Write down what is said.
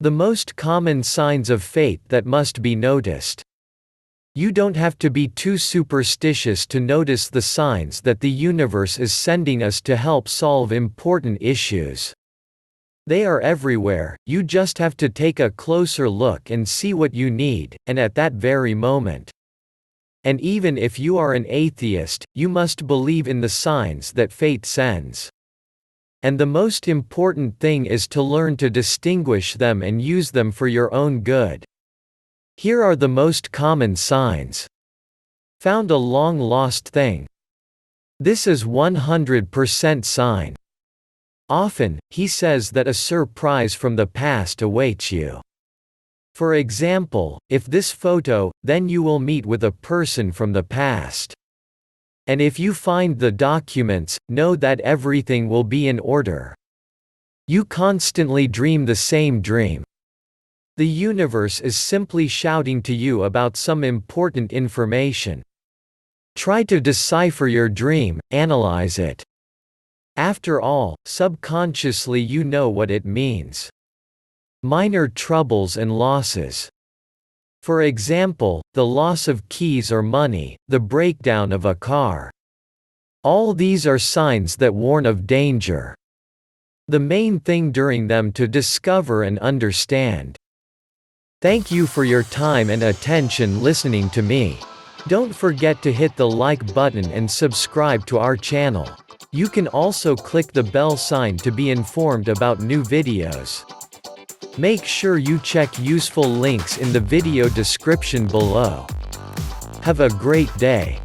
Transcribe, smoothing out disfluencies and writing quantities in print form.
The most common signs of fate that must be noticed. You don't have to be too superstitious to notice the signs that the universe is sending us to help solve important issues. They are everywhere, you just have to take a closer look and see what you need, and at that very moment. And even if you are an atheist, you must believe in the signs that fate sends. And the most important thing is to learn to distinguish them and use them for your own good. Here are the most common signs. Found a long-lost thing. This is 100% sign. Often, he says that a surprise from the past awaits you. For example, if this photo, then you will meet with a person from the past. And if you find the documents, know that everything will be in order. You constantly dream the same dream. The universe is simply shouting to you about some important information. Try to decipher your dream, analyze it. After all, subconsciously you know what it means. Minor troubles and losses. For example, the loss of keys or money, the breakdown of a car. All these are signs that warn of danger. The main thing during them to discover and understand. Thank you for your time and attention listening to me. Don't forget to hit the like button and subscribe to our channel. You can also click the bell sign to be informed about new videos. Make sure you check useful links in the video description below. Have a great day.